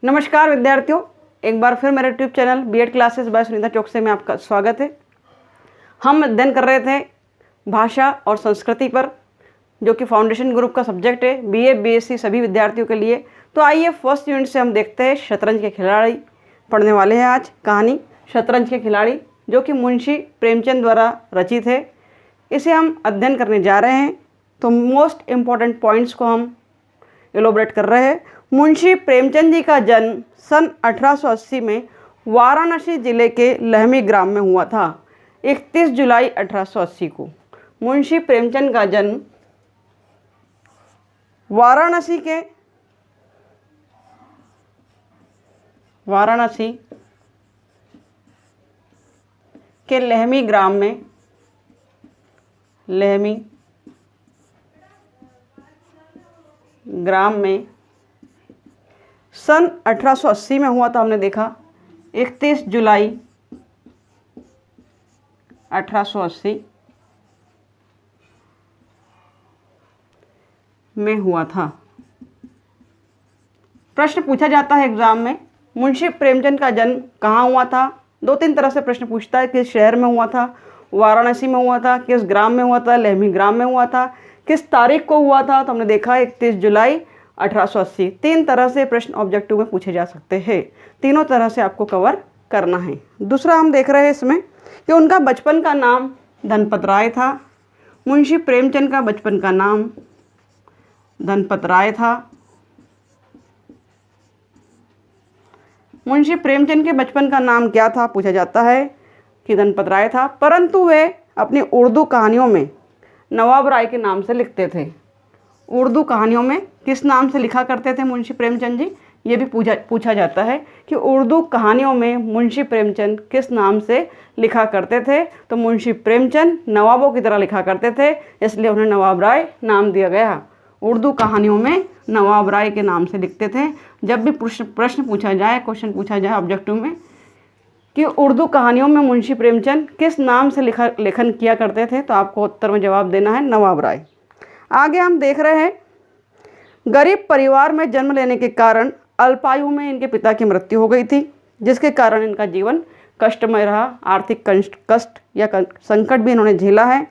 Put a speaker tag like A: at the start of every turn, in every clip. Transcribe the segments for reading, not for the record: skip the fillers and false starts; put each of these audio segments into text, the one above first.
A: नमस्कार विद्यार्थियों, एक बार फिर मेरे YouTube channel BEd classes by Sunita Chouksey में आपका स्वागत है। हम अध्ययन कर रहे थे भाषा और संस्कृति पर, जो कि फाउंडेशन ग्रुप का सब्जेक्ट है बीए बीएससी सभी विद्यार्थियों के लिए। तो आइए फर्स्ट यूनिट से हम देखते हैं शतरंज के खिलाड़ी पढ़ने वाले हैं। आज कहानी शतरंज के खिलाड़ी, जो कि मुंशी प्रेमचंद द्वारा रचित है, इसे हम अध्ययन करने जा रहे हैं। तो मोस्ट इम्पॉर्टेंट पॉइंट्स को हम एलोबरेट कर रहे हैं। मुंशी प्रेमचंद जी का जन्म सन 1880 में वाराणसी जिले के लहमी ग्राम में हुआ था। 31 जुलाई 1880 को मुंशी प्रेमचंद का जन्म वाराणसी के लहमी ग्राम में सन 1880 में हुआ था। हमने देखा 31 जुलाई 1880 में हुआ था। प्रश्न पूछा जाता है एग्जाम में, मुंशी प्रेमचंद का जन्म कहाँ हुआ था। दो तीन तरह से प्रश्न पूछता है, किस शहर में हुआ था, वाराणसी में हुआ था, किस ग्राम में हुआ था, लहमी ग्राम में हुआ था, किस तारीख को हुआ था। तो हमने देखा 31 जुलाई 1880। तीन तरह से प्रश्न ऑब्जेक्टिव में पूछे जा सकते हैं, तीनों तरह से आपको कवर करना है। दूसरा हम देख रहे हैं इसमें कि उनका बचपन का नाम धनपत राय था। मुंशी प्रेमचंद का बचपन का नाम धनपत राय था। मुंशी प्रेमचंद के बचपन का नाम क्या था, पूछा जाता है कि धनपत राय था, परंतु वे अपनी उर्दू कहानियों में नवाब राय के नाम से लिखते थे। उर्दू कहानियों में किस नाम से लिखा करते थे मुंशी प्रेमचंद जी, ये भी पूछा जाता है कि उर्दू कहानियों में मुंशी प्रेमचंद किस नाम से लिखा करते थे। तो मुंशी प्रेमचंद नवाबों की तरह लिखा करते थे, इसलिए उन्हें नवाब राय नाम दिया गया। उर्दू कहानियों में नवाब राय के नाम से लिखते थे। जब भी प्रश्न पूछा जाए, क्वेश्चन पूछा जाए ऑब्जेक्टिव में कि उर्दू कहानियों में मुंशी प्रेमचंद किस नाम से लेखन किया करते थे, तो आपको उत्तर में जवाब देना है नवाब राय। आगे हम देख रहे हैं, गरीब परिवार में जन्म लेने के कारण अल्पायु में इनके पिता की मृत्यु हो गई थी, जिसके कारण इनका जीवन कष्टमय रहा। आर्थिक कष्ट या संकट भी इन्होंने झेला है।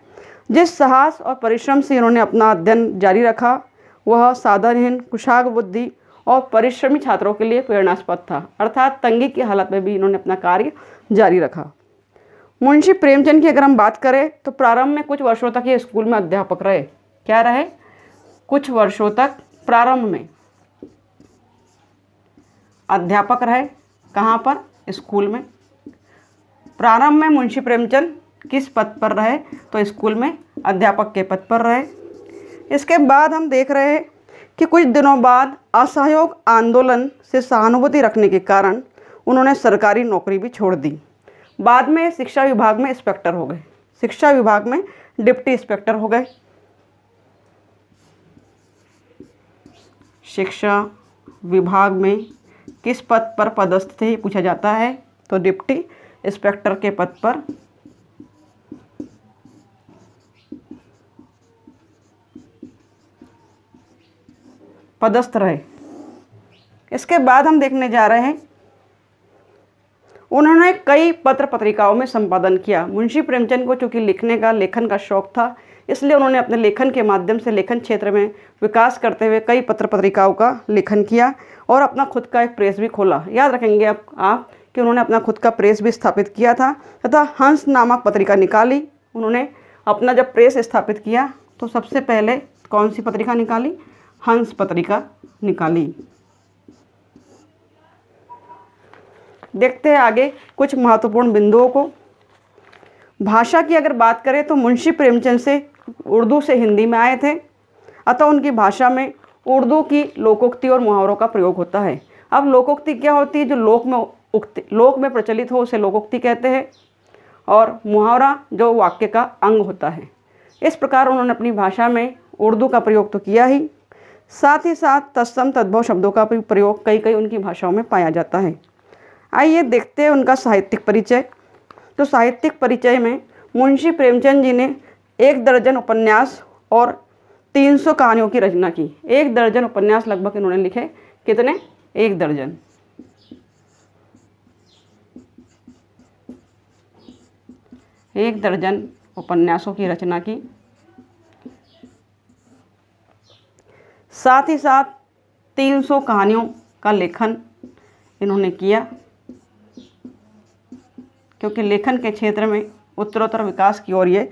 A: जिस साहस और परिश्रम से इन्होंने अपना अध्ययन जारी रखा, वह साधनहीन, कुशाग्र बुद्धि और परिश्रमी छात्रों के लिए प्रेरणास्पद था। अर्थात तंगी की हालत में भी इन्होंने अपना कार्य जारी रखा। मुंशी प्रेमचंद की अगर हम बात करें तो प्रारंभ में कुछ वर्षों तक ये स्कूल में अध्यापक रहे। क्या रहे? कुछ वर्षों तक प्रारंभ में अध्यापक रहे। कहाँ पर? स्कूल में। प्रारंभ में मुंशी प्रेमचंद किस पद पर रहे? तो स्कूल में अध्यापक के पद पर रहे। इसके बाद हम देख रहे हैं कि कुछ दिनों बाद असहयोग आंदोलन से सहानुभूति रखने के कारण उन्होंने सरकारी नौकरी भी छोड़ दी। बाद में शिक्षा विभाग में इंस्पेक्टर हो गए, शिक्षा विभाग में डिप्टी इंस्पेक्टर हो गए। शिक्षा विभाग में किस पद पर पदस्थ थे, पूछा जाता है, तो डिप्टी इंस्पेक्टर के पद पर पदस्थ रहे। इसके बाद हम देखने जा रहे हैं, उन्होंने कई पत्र पत्रिकाओं में संपादन किया। मुंशी प्रेमचंद को चूँकि लेखन का शौक था, इसलिए उन्होंने अपने लेखन के माध्यम से लेखन क्षेत्र में विकास करते हुए कई पत्र पत्रिकाओं का लेखन किया और अपना खुद का एक प्रेस भी खोला। याद रखेंगे आप कि उन्होंने अपना खुद का प्रेस भी स्थापित किया था तथा हंस नामक पत्रिका निकाली। उन्होंने अपना जब प्रेस स्थापित किया तो सबसे पहले कौन सी पत्रिका निकाली? हंस पत्रिका निकाली। देखते हैं आगे कुछ महत्वपूर्ण बिंदुओं को। भाषा की अगर बात करें तो मुंशी प्रेमचंद से उर्दू से हिंदी में आए थे, अतः उनकी भाषा में उर्दू की लोकोक्ति और मुहावरों का प्रयोग होता है। अब लोकोक्ति क्या होती है? जो लोक में प्रचलित हो उसे लोकोक्ति कहते हैं, और मुहावरा जो वाक्य का अंग होता है। इस प्रकार उन्होंने अपनी भाषा में उर्दू का प्रयोग तो किया ही, साथ ही साथ तत्सम तद्भव शब्दों का भी प्रयोग कई उनकी भाषाओं में पाया जाता है। आइए देखते हैं उनका साहित्यिक परिचय। तो साहित्यिक परिचय में मुंशी प्रेमचंद जी ने 1 दर्जन उपन्यास और 300 कहानियों की रचना की। 1 दर्जन उपन्यास लगभग इन्होंने लिखे। कितने? 1 दर्जन। 1 दर्जन उपन्यासों की रचना की। साथ ही साथ 300 कहानियों का लेखन इन्होंने किया, क्योंकि लेखन के क्षेत्र में उत्तरोत्तर विकास की ओर ये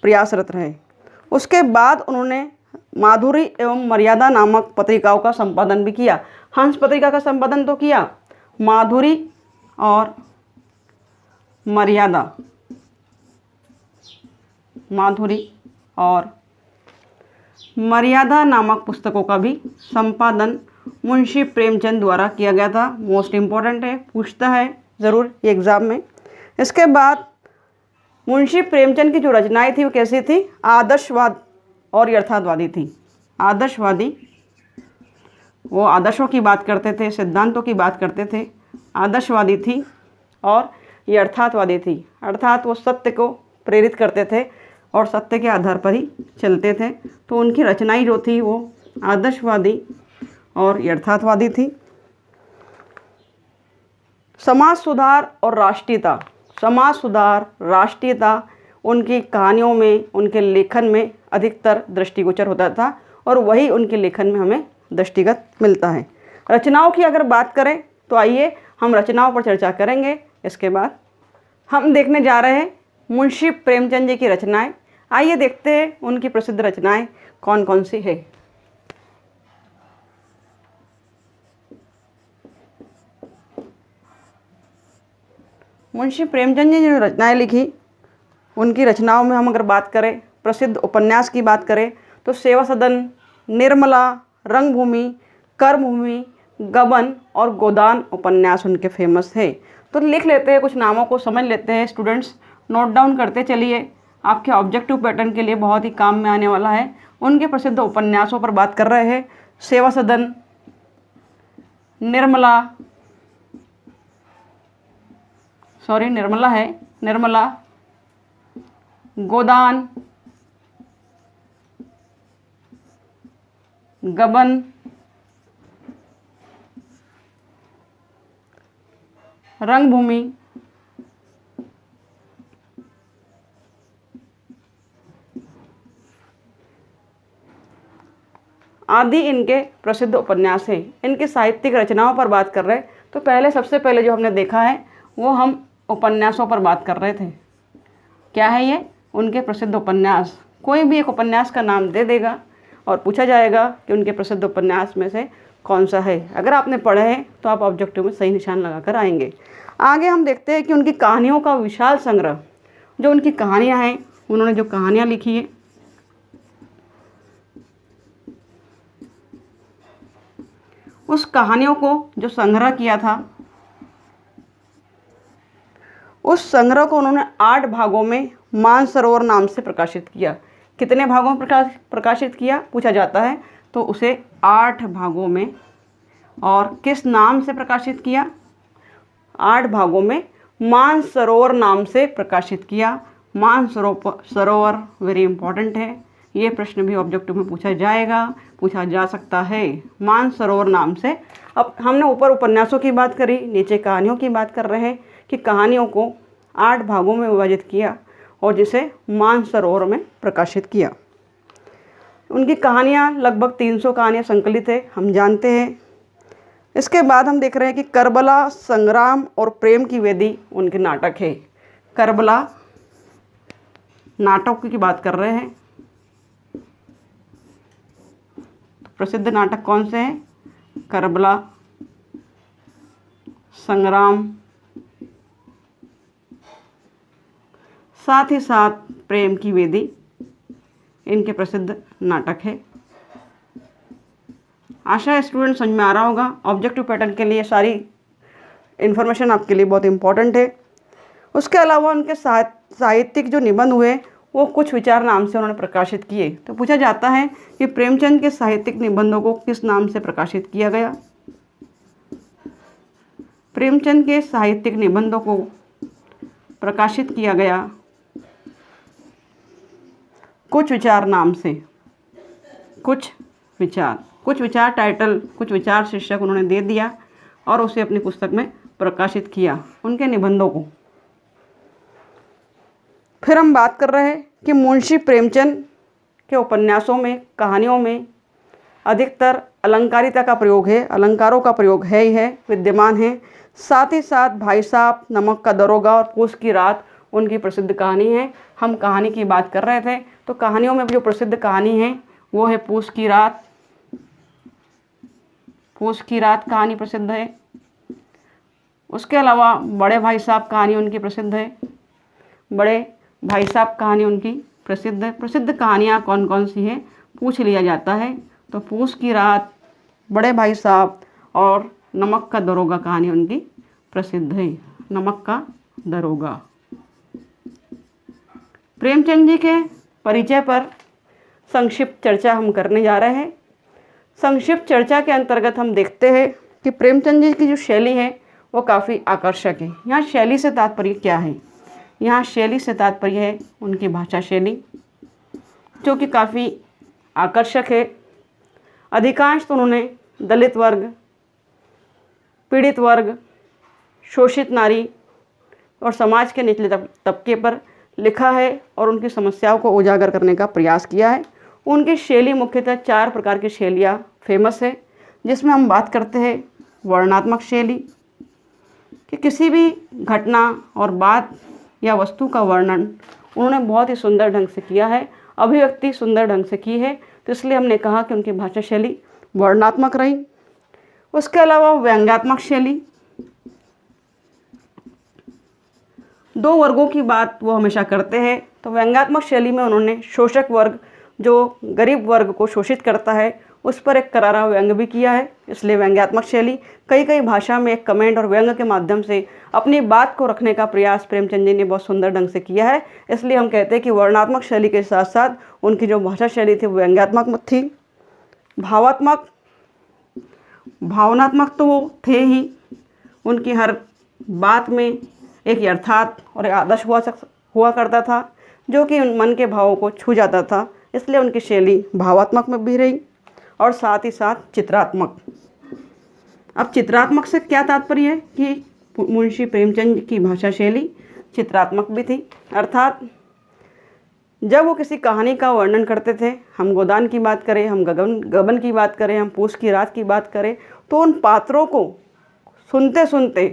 A: प्रयासरत रहे। उसके बाद उन्होंने माधुरी एवं मर्यादा नामक पत्रिकाओं का संपादन भी किया। हंस पत्रिका का संपादन तो किया, माधुरी और मर्यादा, माधुरी और मर्यादा नामक पुस्तकों का भी संपादन मुंशी प्रेमचंद द्वारा किया गया था। मोस्ट इम्पॉर्टेंट है, पूछता है ज़रूर एग्ज़ाम में। इसके बाद मुंशी प्रेमचंद की जो रचनाएं थी वो कैसी थी? आदर्शवाद और यथार्थवादी थी। आदर्शवादी, वो आदर्शों की बात करते थे, सिद्धांतों की बात करते थे। आदर्शवादी थी और यथार्थवादी थी, अर्थात वो सत्य को प्रेरित करते थे और सत्य के आधार पर ही चलते थे। तो उनकी रचनाएं जो थी वो आदर्शवादी और यथार्थवादी थी। समाज सुधार और राष्ट्रीयता, समाज सुधार, राष्ट्रीयता उनकी कहानियों में, उनके लेखन में अधिकतर दृष्टिगोचर होता था और वही उनके लेखन में हमें दृष्टिगत मिलता है। रचनाओं की अगर बात करें तो आइए हम रचनाओं पर चर्चा करेंगे। इसके बाद हम देखने जा रहे हैं मुंशी प्रेमचंद जी की रचनाएं। आइए देखते हैं उनकी प्रसिद्ध रचनाएं कौन कौन सी है। मुंशी प्रेमचंद जी ने जो रचनाएं लिखी, उनकी रचनाओं में हम अगर बात करें, प्रसिद्ध उपन्यास की बात करें तो सेवा सदन, निर्मला, रंगभूमि, कर्मभूमि, गबन और गोदान उपन्यास उनके फेमस है। तो लिख लेते हैं, कुछ नामों को समझ लेते हैं स्टूडेंट्स, नोट डाउन करते चलिए, आपके ऑब्जेक्टिव पैटर्न के लिए बहुत ही काम में आने वाला है। उनके प्रसिद्ध उपन्यासों पर बात कर रहे हैं। सेवा सदन, निर्मला, निर्मला है, निर्मला, गोदान, गबन, रंगभूमि, आदि इनके प्रसिद्ध उपन्यास हैं। इनकी साहित्यिक रचनाओं पर बात कर रहे हैं तो पहले, सबसे पहले जो हमने देखा है वो हम उपन्यासों पर बात कर रहे थे। क्या है ये? उनके प्रसिद्ध उपन्यास। कोई भी एक उपन्यास का नाम दे देगा और पूछा जाएगा कि उनके प्रसिद्ध उपन्यास में से कौन सा है। अगर आपने पढ़े हैं तो आप ऑब्जेक्टिव में सही निशान लगाकर आएंगे। आगे हम देखते हैं कि उनकी कहानियों का विशाल संग्रह, जो उनकी कहानियाँ हैं, उन्होंने जो कहानियाँ लिखी है, उस कहानियों को जो संग्रह किया था, उस संग्रह को उन्होंने 8 भागों में मानसरोवर नाम से प्रकाशित किया। कितने भागों में प्रकाशित किया पूछा जाता है तो उसे 8 भागों में, और किस नाम से प्रकाशित किया? 8 भागों में मानसरोवर नाम से प्रकाशित किया। मानसरोवर वेरी इंपॉर्टेंट है, ये प्रश्न भी ऑब्जेक्टिव में पूछा जाएगा, पूछा जा सकता है, मानसरोवर नाम से। अब हमने ऊपर उपन्यासों की बात करी, नीचे कहानियों की बात कर रहे हैं कि कहानियों को 8 भागों में विभाजित किया और जिसे मानसरोवर में प्रकाशित किया। उनकी कहानियाँ लगभग 300 कहानियाँ संकलित है, हम जानते हैं। इसके बाद हम देख रहे हैं कि करबला, संग्राम और प्रेम की वेदी उनके नाटक है। करबला नाटक की बात कर रहे हैं। तो प्रसिद्ध नाटक कौन से हैं? करबला, संग्राम, साथ ही साथ प्रेम की वेदी, इनके प्रसिद्ध नाटक है। आशा है स्टूडेंट समझ में आ रहा होगा। ऑब्जेक्टिव पैटर्न के लिए सारी इन्फॉर्मेशन आपके लिए बहुत इंपॉर्टेंट है। उसके अलावा उनके साहित्यिक जो निबंध हुए वो कुछ विचार नाम से उन्होंने प्रकाशित किए। तो पूछा जाता है कि प्रेमचंद के साहित्यिक निबंधों को किस नाम से प्रकाशित किया गया? प्रेमचंद के साहित्यिक निबंधों को प्रकाशित किया गया कुछ विचार नाम से। कुछ विचार टाइटल, कुछ विचार शीर्षक उन्होंने दे दिया और उसे अपनी पुस्तक में प्रकाशित किया, उनके निबंधों को। फिर हम बात कर रहे हैं कि मुंशी प्रेमचंद के उपन्यासों में, कहानियों में अधिकतर अलंकारिता का प्रयोग है, अलंकारों का प्रयोग है ही है, विद्यमान है। साथ ही साथ भाई साहब, नमक का दरोगा और पूस की रात उनकी प्रसिद्ध कहानी है। हम कहानी की बात कर रहे थे, तो कहानियों में जो प्रसिद्ध कहानी है वो है पूस की रात। पूस की रात कहानी प्रसिद्ध है। उसके अलावा बड़े भाई साहब कहानी उनकी प्रसिद्ध है। बड़े भाई साहब कहानी उनकी प्रसिद्ध है। प्रसिद्ध कहानियाँ कौन कौन सी है पूछ लिया जाता है, तो पूस की रात, बड़े भाई साहब और नमक का दरोगा कहानी उनकी प्रसिद्ध है। नमक का दरोगा। प्रेमचंद जी के परिचय पर संक्षिप्त चर्चा हम करने जा रहे हैं। संक्षिप्त चर्चा के अंतर्गत हम देखते हैं कि प्रेमचंद जी की जो शैली है वो काफ़ी आकर्षक है। यहाँ शैली से तात्पर्य क्या है? यहाँ शैली से तात्पर्य है उनकी भाषा शैली, जो कि काफ़ी आकर्षक है। अधिकांश तो उन्होंने दलित वर्ग, पीड़ित वर्ग, शोषित नारी और समाज के निचले तबके पर लिखा है और उनकी समस्याओं को उजागर करने का प्रयास किया है। उनकी शैली मुख्यतः 4 प्रकार की शैलियाँ फेमस है, जिसमें हम बात करते हैं वर्णनात्मक शैली, कि किसी भी घटना और बात या वस्तु का वर्णन उन्होंने बहुत ही सुंदर ढंग से किया है, अभिव्यक्ति सुंदर ढंग से की है, तो इसलिए हमने कहा कि उनकी भाषा शैली वर्णनात्मक रही। उसके अलावा व्यंग्यात्मक शैली, 2 वर्गों की बात वो हमेशा करते हैं, तो व्यंग्यात्मक शैली में उन्होंने शोषक वर्ग, जो गरीब वर्ग को शोषित करता है, उस पर एक करारा व्यंग भी किया है, इसलिए व्यंग्यात्मक शैली। कई भाषा में एक कमेंट और व्यंग के माध्यम से अपनी बात को रखने का प्रयास प्रेमचंद जी ने बहुत सुंदर ढंग से किया है, इसलिए हम कहते हैं कि वर्णनात्मक शैली के साथ साथ उनकी जो भाषा शैली थी वो व्यंग्यात्मक थी। भावात्मक, भावनात्मक तो वो थे ही, उनकी हर बात में एक यथार्थ और एक आदर्श हुआ करता था, जो कि उन मन के भावों को छू जाता था, इसलिए उनकी शैली भावात्मक में भी रही। और साथ ही साथ चित्रात्मक। अब चित्रात्मक से क्या तात्पर्य है कि मुंशी प्रेमचंद की भाषा शैली चित्रात्मक भी थी, अर्थात जब वो किसी कहानी का वर्णन करते थे, हम गोदान की बात करें, हम गबन की बात करें, हम पूस की रात की बात करें, तो उन पात्रों को सुनते सुनते,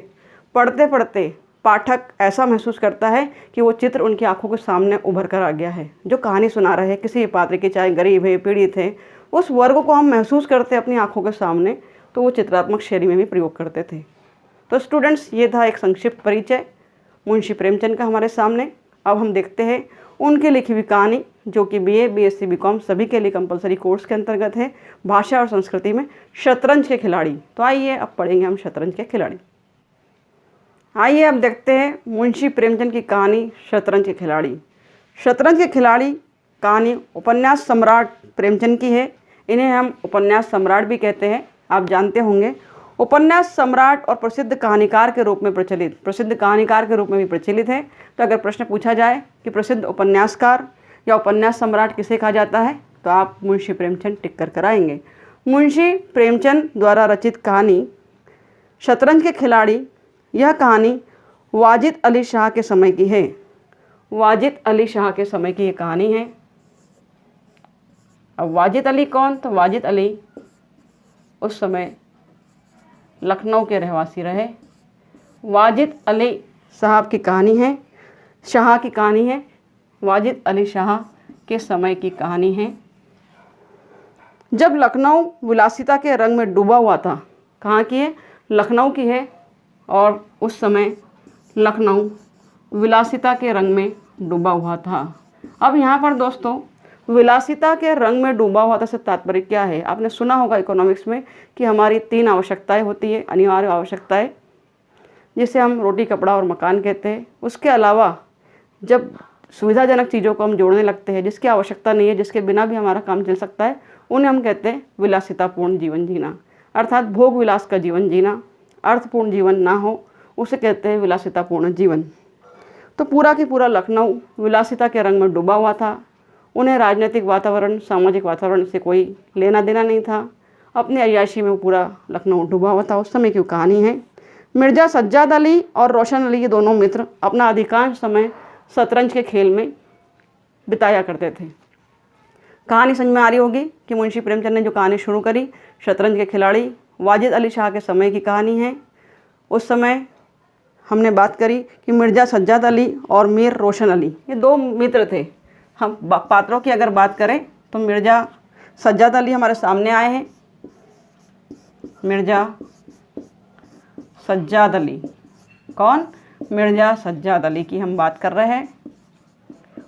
A: पढ़ते पढ़ते पाठक ऐसा महसूस करता है कि वो चित्र उनकी आंखों के सामने उभर कर आ गया है। जो कहानी सुना रहे हैं किसी भी पात्र की, चाहे गरीब है, पीड़ित है, उस वर्ग को हम महसूस करते अपनी आंखों के सामने, तो वो चित्रात्मक शैली में भी प्रयोग करते थे। तो स्टूडेंट्स, ये था एक संक्षिप्त परिचय मुंशी प्रेमचंद का हमारे सामने। अब हम देखते हैं उनकी लिखी हुई कहानी, जो कि BA, BSc, BCom सभी के लिए कंपलसरी कोर्स के अंतर्गत है, भाषा और संस्कृति में शतरंज के खिलाड़ी। तो आइए अब पढ़ेंगे हम शतरंज के खिलाड़ी। आइए अब देखते हैं मुंशी प्रेमचंद की कहानी शतरंज के खिलाड़ी। शतरंज के खिलाड़ी कहानी उपन्यास सम्राट प्रेमचंद की है। इन्हें हम उपन्यास सम्राट भी कहते हैं, आप जानते होंगे। उपन्यास सम्राट और प्रसिद्ध कहानीकार के रूप में प्रचलित, प्रसिद्ध कहानीकार के रूप में भी प्रचलित है। तो अगर प्रश्न पूछा जाए कि प्रसिद्ध उपन्यासकार या उपन्यास सम्राट किसे कहा जाता है, तो आप मुंशी प्रेमचंद टिक कर कराएंगे। मुंशी प्रेमचंद द्वारा रचित कहानी शतरंज के खिलाड़ी, यह कहानी वाजिद अली शाह के समय की है। वाजिद अली शाह के समय की ये कहानी है। अब वाजिद अली कौन? तो वाजिद अली उस समय लखनऊ के रहवासी रहे। वाजिद अली साहब की कहानी है, शाह की कहानी है। वाजिद अली शाह के समय की कहानी है। जब लखनऊ विलासिता के रंग में डूबा हुआ था, कहाँ की है? लखनऊ की है। और उस समय लखनऊ विलासिता के रंग में डूबा हुआ था। अब यहाँ पर दोस्तों, विलासिता के रंग में डूबा हुआ था से तात्पर्य क्या है? आपने सुना होगा इकोनॉमिक्स में कि हमारी 3 आवश्यकताएं होती है, अनिवार्य आवश्यकताएं, जिसे हम रोटी, कपड़ा और मकान कहते हैं। उसके अलावा जब सुविधाजनक चीज़ों को हम जोड़ने लगते हैं, जिसकी आवश्यकता नहीं है, जिसके बिना भी हमारा काम चल सकता है, उन्हें हम कहते हैं विलासितापूर्ण जीवन जीना, अर्थात भोग विलास का जीवन जीना, अर्थपूर्ण जीवन ना हो, उसे कहते हैं विलासितापूर्ण जीवन। तो पूरा की पूरा लखनऊ विलासिता के रंग में डूबा हुआ था। उन्हें राजनीतिक वातावरण, सामाजिक वातावरण से कोई लेना देना नहीं था। अपनी अय्याशी में पूरा लखनऊ डूबा हुआ था। उस समय की कहानी है। मिर्ज़ा सज्जाद अली और रोशन अली, ये दोनों मित्र, अपना अधिकांश समय शतरंज के खेल में बिताया करते थे। कहानी समझ में आ रही होगी कि मुंशी प्रेमचंद ने जो कहानी शुरू करी, शतरंज के खिलाड़ी वाजिद अली शाह के समय की कहानी है। उस समय हमने बात करी कि मिर्ज़ा सज्जाद अली और मीर रोशन अली ये दो मित्र थे। हम पात्रों की अगर बात करें तो मिर्ज़ा सज्जाद अली हमारे सामने आए हैं। मिर्ज़ा सज्जाद अली, कौन? मिर्ज़ा सज्जाद अली की हम बात कर रहे हैं।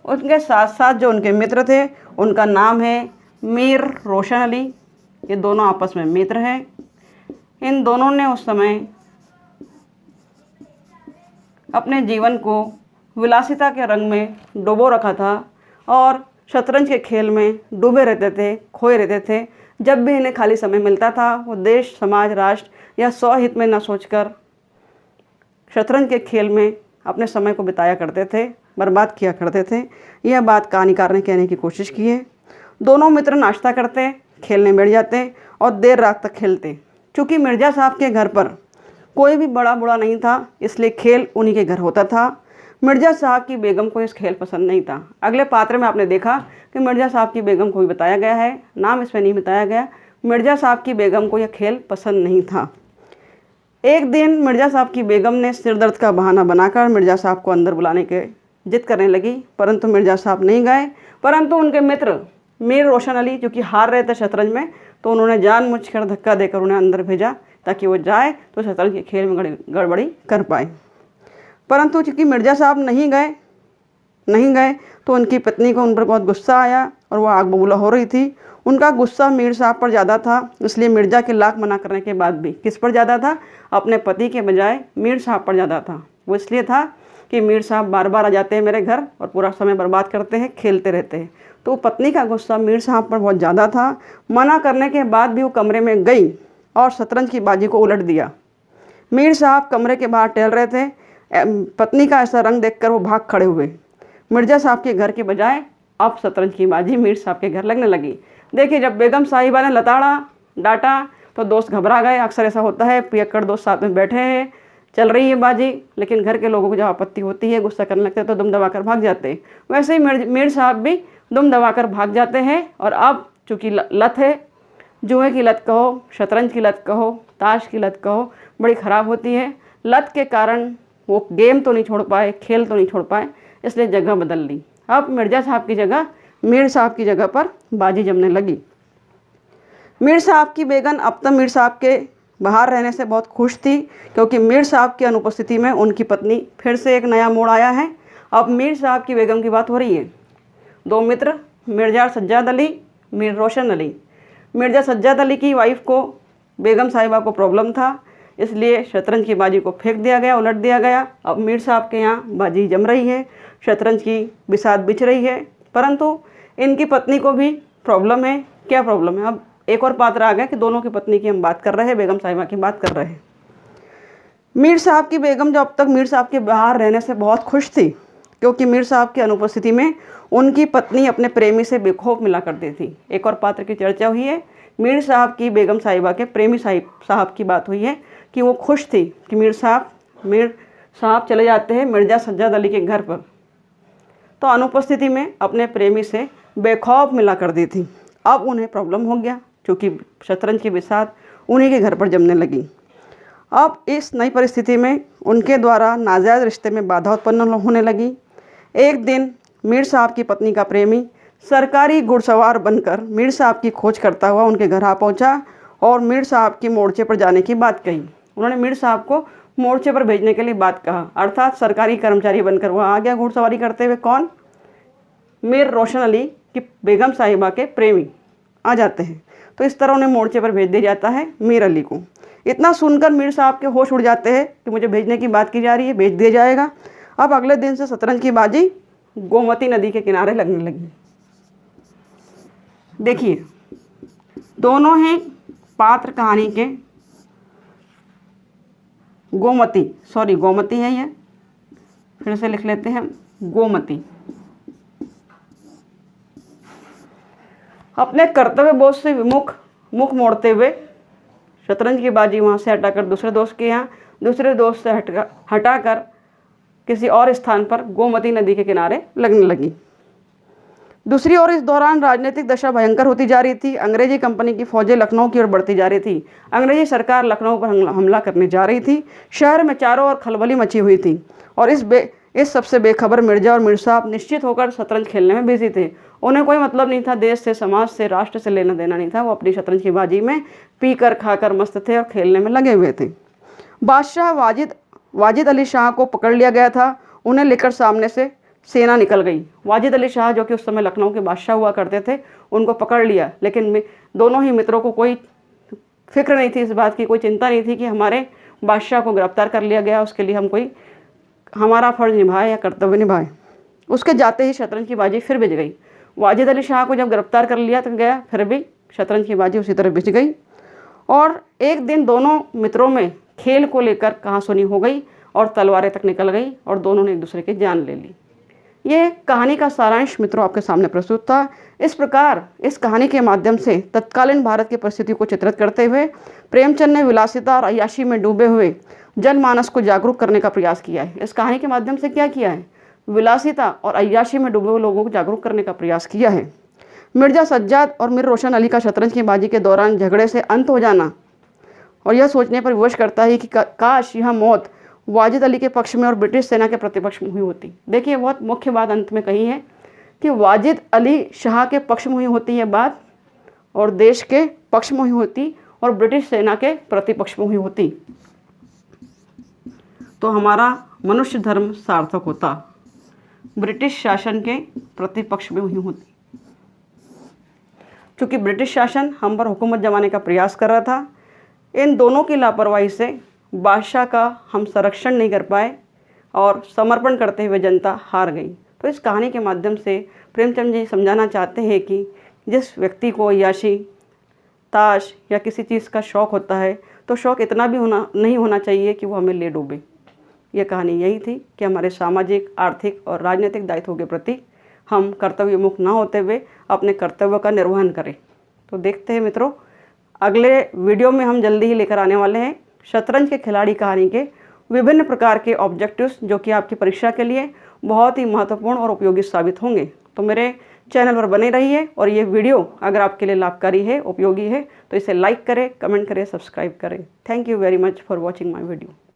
A: उनके साथ साथ जो उनके मित्र थे उनका नाम है मीर रोशन अली। ये दोनों आपस में मित्र हैं। इन दोनों ने उस समय अपने जीवन को विलासिता के रंग में डुबो रखा था और शतरंज के खेल में डूबे रहते थे, खोए रहते थे। जब भी इन्हें खाली समय मिलता था वो देश, समाज, राष्ट्र या स्वहित में न सोचकर शतरंज के खेल में अपने समय को बिताया करते थे, बर्बाद किया करते थे। यह बात कहानीकार ने कहने की कोशिश की है। दोनों मित्र नाश्ता करते, खेलने बैठ जाते और देर रात तक खेलते। चूँकि मिर्ज़ा साहब के घर पर कोई भी बड़ा बूढ़ा नहीं था, इसलिए खेल उन्हीं के घर होता था। मिर्ज़ा साहब की बेगम को इस खेल पसंद नहीं था। अगले पात्र में आपने देखा कि मिर्ज़ा साहब की बेगम को भी बताया गया है, नाम इसमें नहीं बताया गया। मिर्ज़ा साहब की बेगम को यह खेल पसंद नहीं था। एक दिन मिर्ज़ा साहब की बेगम ने सिर दर्द का बहाना बनाकर मिर्ज़ा साहब को अंदर बुलाने के जिद करने लगी, परंतु मिर्ज़ा साहब नहीं गए। परंतु उनके मित्र मीर रोशन अली जो कि हार रहे थे शतरंज में, तो उन्होंने जानबूझकर धक्का देकर उन्हें अंदर भेजा ताकि वो जाए तो शतरंज के खेल में गड़बड़ी कर पाए। परंतु चूँकि मिर्ज़ा साहब नहीं गए तो उनकी पत्नी को उन पर बहुत गुस्सा आया और वो आग बबूला हो रही थी। उनका गुस्सा मीर साहब पर ज़्यादा था, इसलिए मिर्ज़ा के लाख मना करने के बाद भी किस पर ज़्यादा था? अपने पति के बजाय मीर साहब पर ज़्यादा था। वो इसलिए था कि मीर साहब बार बार आ जाते हैं मेरे घर और पूरा समय बर्बाद करते हैं, खेलते रहते हैं। तो पत्नी का गुस्सा मीर साहब पर बहुत ज़्यादा था। मना करने के बाद भी वो कमरे में गई और शतरंज की बाजी को उलट दिया। मीर साहब कमरे के बाहर टहल रहे थे। पत्नी का ऐसा रंग देखकर वो भाग खड़े हुए। मिर्ज़ा साहब के घर के बजाय अब शतरंज की बाजी मीर साहब के घर लगने लगी। देखिए, जब बेगम साहिबा ने लताड़ा, डांटा तो दोस्त घबरा गए। अक्सर ऐसा होता है, पियक्कड़ दोस्त साथ में बैठे हैं, चल रही है बाजी, लेकिन घर के लोगों को जब आपत्ति होती है, गुस्सा करने लगते हैं तो दुम दबाकर भाग जाते हैं। वैसे ही मीर साहब भी दुम दबाकर भाग जाते हैं। और अब चूँकि लत है, जुए की लत कहो, शतरंज की लत कहो, ताश की लत कहो, बड़ी ख़राब होती है। लत के कारण वो गेम तो नहीं छोड़ पाए, खेल तो नहीं छोड़ पाए, इसलिए जगह बदल ली। अब मिर्ज़ा साहब की जगह मीर साहब की जगह पर बाजी जमने लगी। मीर साहब की बेगम अब तक मीर साहब के बाहर रहने से बहुत खुश थी, क्योंकि मीर साहब की अनुपस्थिति में उनकी पत्नी फिर से एक नया मोड़ आया है। अब मीर साहब की बेगम की बात हो रही है। दो मित्र, मिर्ज़ा सज्जाद अली, मीर रोशन अली। मिर्ज़ा सज्जाद अली की वाइफ को, बेगम साहिबा को प्रॉब्लम था, इसलिए शतरंज की बाजी को फेंक दिया गया, उलट दिया गया। अब मीर साहब के यहाँ बाजी जम रही है, शतरंज की बिसात बिछ रही है, परंतु इनकी पत्नी को भी प्रॉब्लम है। क्या प्रॉब्लम है? अब एक और पात्र आ गया कि दोनों की पत्नी की हम बात कर रहे हैं, बेगम साहिबा की बात कर रहे हैं। मीर साहब की बेगम जो अब तक मीर साहब के बाहर रहने से बहुत खुश थी, क्योंकि मीर साहब की अनुपस्थिति में उनकी पत्नी अपने प्रेमी से बेखौफ मिला करती थी। एक और पात्र की चर्चा हुई है, मीर साहब की बेगम साहिबा के प्रेमी साहब की बात हुई है कि वो खुश थी कि मीर साहब चले जाते हैं मिर्ज़ा सज्जाद अली के घर पर, तो अनुपस्थिति में अपने प्रेमी से बेखौफ मिला कर दी थी। अब उन्हें प्रॉब्लम हो गया, क्योंकि शतरंज की बिसात उन्हीं के घर पर जमने लगी। अब इस नई परिस्थिति में उनके द्वारा नाजायज़ रिश्ते में बाधा उत्पन्न होने लगी। एक दिन मीर साहब की पत्नी का प्रेमी सरकारी घुड़सवार बनकर मीर साहब की खोज करता हुआ उनके घर आ पहुंचा और मीर साहब की मोर्चे पर जाने की बात कही। उन्होंने मीर साहब को मोर्चे पर भेजने के लिए बात कहा, अर्थात सरकारी कर्मचारी बनकर वह आ गया घुड़सवारी करते हुए। कौन? मीर रोशन अली की बेगम साहिबा के प्रेमी आ जाते हैं। तो इस तरह उन्हें मोर्चे पर भेज दिया जाता है मीर अली को। इतना सुनकर मीर साहब के होश उड़ जाते हैं कि मुझे भेजने की बात की जा रही है, भेज दिया जाएगा। अब अगले दिन से शतरंज की बाजी गोमती नदी के किनारे लगने लगी। देखिए, दोनों हैं पात्र कहानी के। गोमती है ये, फिर से लिख लेते हैं, गोमती। अपने कर्तव्य बोझ से मुख मोड़ते हुए शतरंज की बाजी वहाँ से हटाकर दूसरे दोस्त के यहाँ, दूसरे दोस्त से हटाकर किसी और स्थान पर गोमती नदी के किनारे लगने लगी। दूसरी ओर इस दौरान राजनीतिक दशा भयंकर होती जा रही थी। अंग्रेजी कंपनी की फौजें लखनऊ की ओर बढ़ती जा रही थी। अंग्रेजी सरकार लखनऊ पर हमला करने जा रही थी। शहर में चारों ओर खलबली मची हुई थी और इस सबसे बेखबर मिर्जा और मीर साहब निश्चित होकर शतरंज खेलने में बिजी थे। उन्हें कोई मतलब नहीं था, देश से, समाज से, राष्ट्र से लेना देना नहीं था। वो अपनी शतरंज की बाजी में पीकर खाकर मस्त थे और खेलने में लगे हुए थे। बादशाह वाजिद अली शाह को पकड़ लिया गया था। उन्हें लेकर सामने से सेना निकल गई। वाजिद अली शाह जो कि उस समय लखनऊ के बादशाह हुआ करते थे, उनको पकड़ लिया, लेकिन दोनों ही मित्रों को कोई फिक्र नहीं थी इस बात की, कोई चिंता नहीं थी कि हमारे बादशाह को गिरफ्तार कर लिया गया, उसके लिए हम कोई हमारा फर्ज निभाए या कर्तव्य निभाए। उसके जाते ही शतरंज की बाजी फिर बिछ गई। वाजिद अली शाह को जब गिरफ्तार कर लिया तो गया, फिर भी शतरंज की बाजी उसी तरह बिछ गई। और एक दिन दोनों मित्रों में खेल को लेकर कहासुनी हो गई और तलवारें तक निकल गई और दोनों ने एक दूसरे की जान ले ली। ये कहानी का सारांश मित्रों आपके सामने प्रस्तुत था। इस प्रकार इस कहानी के माध्यम से तत्कालीन भारत की परिस्थिति को चित्रित करते हुए प्रेमचंद ने विलासिता और अय्याशी में डूबे हुए जनमानस को जागरूक करने का प्रयास किया है। इस कहानी के माध्यम से क्या किया है? विलासिता और अय्याशी में डूबे हुए लोगों को जागरूक करने का प्रयास किया है। मिर्जा सज्जाद और मीर रोशन अली का शतरंज की बाजी के दौरान झगड़े से अंत हो जाना और यह सोचने पर विवश करता है कि काश यह मौत वाजिद अली के पक्ष में और ब्रिटिश सेना के प्रतिपक्ष में हुई होती। देखिए, बहुत मुख्य बात अंत में कही है कि वाजिद अली शाह के पक्ष में हुई होती यह बात और देश के पक्ष में हुई होती और ब्रिटिश सेना के प्रतिपक्ष में हुई होती तो हमारा मनुष्य धर्म सार्थक होता। ब्रिटिश शासन के प्रतिपक्ष में हुई होती। चूँकि ब्रिटिश शासन हम पर हुकूमत जमाने का प्रयास कर रहा था, इन दोनों की लापरवाही से बादशाह का हम संरक्षण नहीं कर पाए और समर्पण करते हुए जनता हार गई। तो इस कहानी के माध्यम से प्रेमचंद जी समझाना चाहते हैं कि जिस व्यक्ति को अय्याशी, ताश या किसी चीज़ का शौक़ होता है तो शौक़ इतना भी नहीं होना चाहिए कि वो हमें ले डूबे। ये कहानी यही थी कि हमारे सामाजिक, आर्थिक और राजनीतिक दायित्वों के प्रति हम कर्तव्यमुख ना होते हुए अपने कर्तव्य का निर्वहन करें। तो देखते हैं मित्रों, अगले वीडियो में हम जल्दी ही लेकर आने वाले हैं शतरंज के खिलाड़ी कहानी के विभिन्न प्रकार के ऑब्जेक्टिव्स, जो कि आपकी परीक्षा के लिए बहुत ही महत्वपूर्ण और उपयोगी साबित होंगे। तो मेरे चैनल पर बने रहिए और ये वीडियो अगर आपके लिए लाभकारी है, उपयोगी है, तो इसे लाइक करें, कमेंट करें, सब्सक्राइब करें। Thank you very much for watching my video.